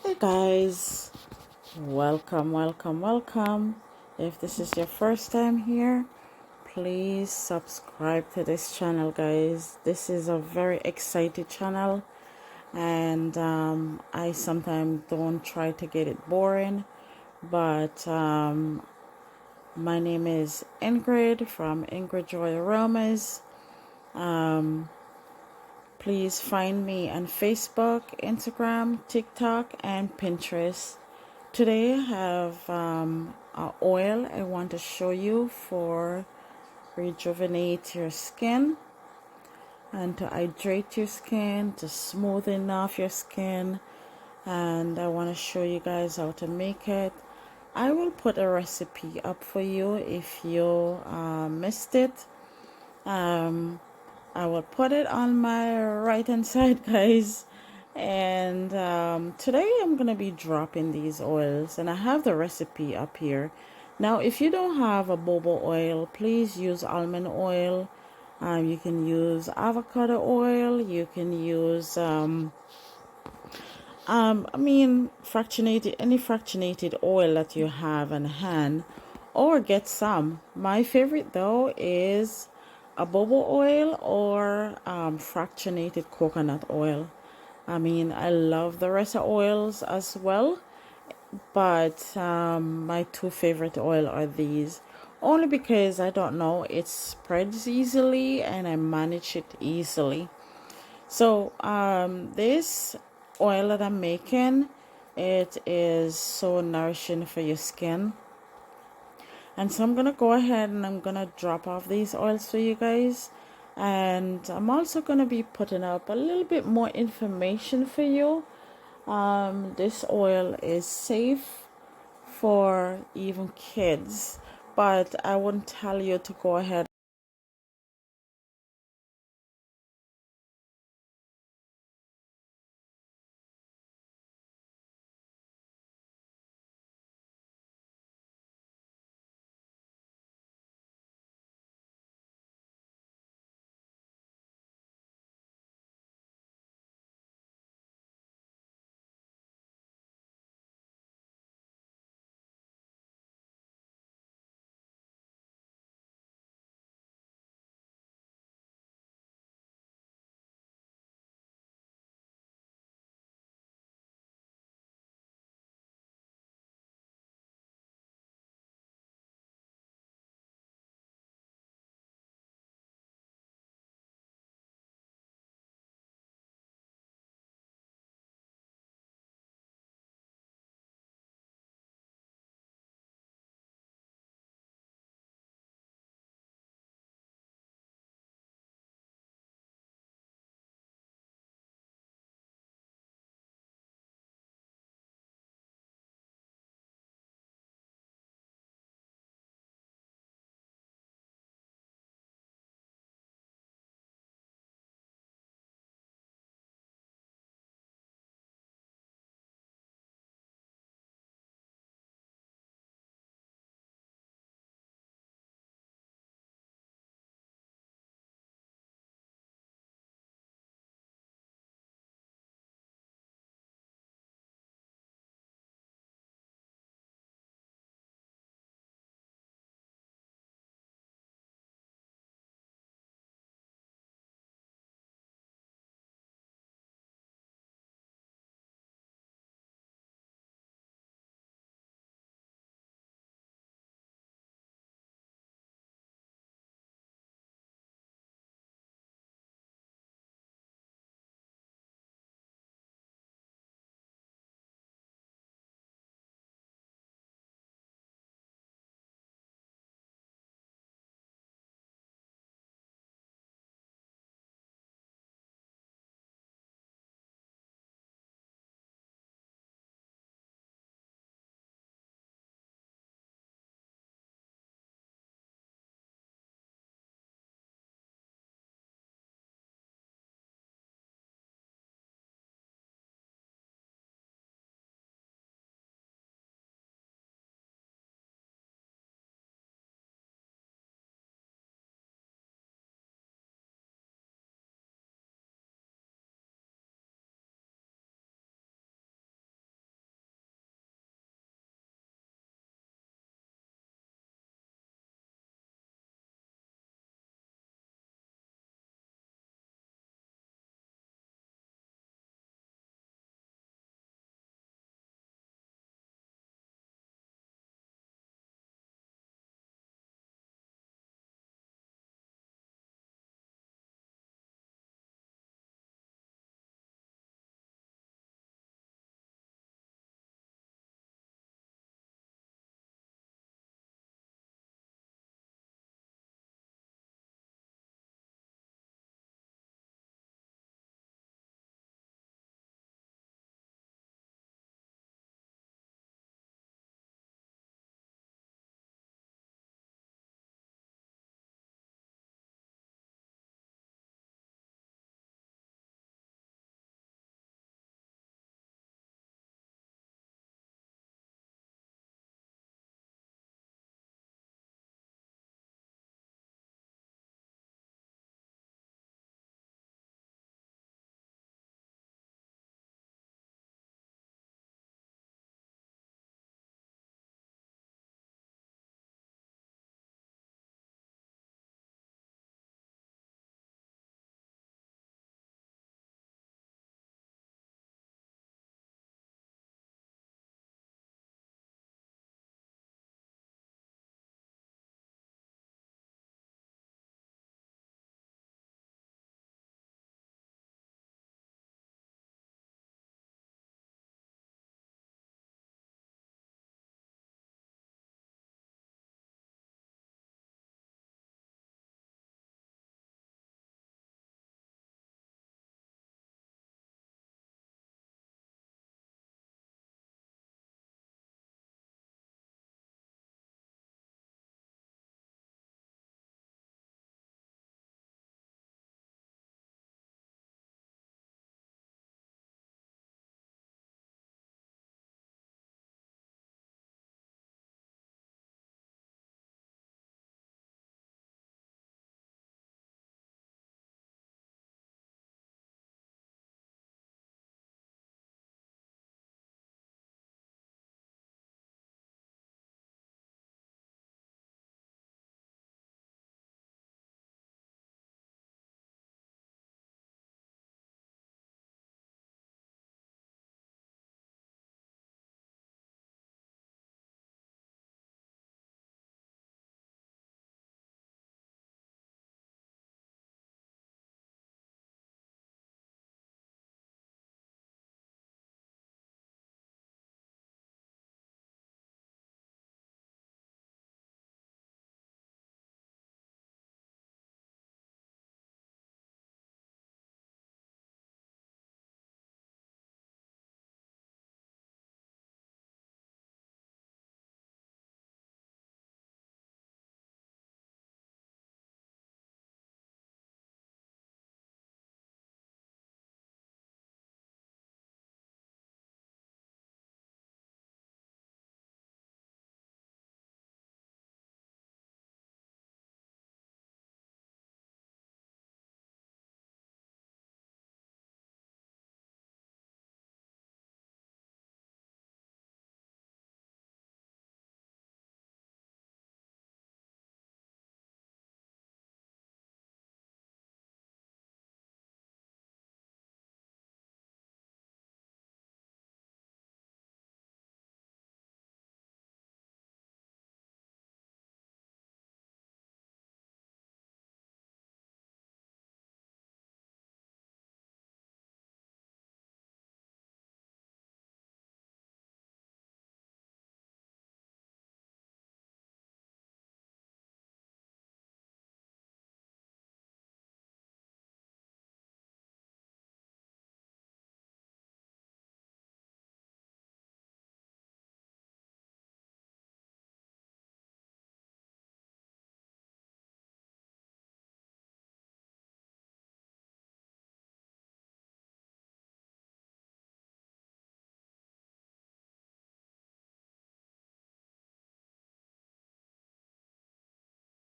Hey guys, welcome. If this is your first time here, please subscribe to this channel, guys. This is a very exciting channel, and I sometimes don't try to get it boring, but my name is Ingrid from Ingridjoyaromas. Please find me on Facebook, Instagram, TikTok, and Pinterest. Today I have an oil I want to show you for rejuvenate your skin and to hydrate your skin, to smoothen off your skin, and I want to show you guys how to make it. I will put a recipe up for you if you missed it. I will put it on my right hand side, guys. And today I'm gonna be dropping these oils, and I have the recipe up here. Now if you don't have a bobo oil, please use almond oil. You can use avocado oil. You can use fractionated, any fractionated oil that you have on hand, or get some. My favorite though is a bobo oil or fractionated coconut oil. I love the rest of oils as well, but my two favorite oil are these. Only because I don't know, it spreads easily and I manage it easily. So this oil that I'm making, it is so nourishing for your skin. And so I'm gonna go ahead and I'm gonna drop off these oils for you guys. And I'm also gonna be putting up a little bit more information for you. This oil is safe for even kids, but I wouldn't tell you to go ahead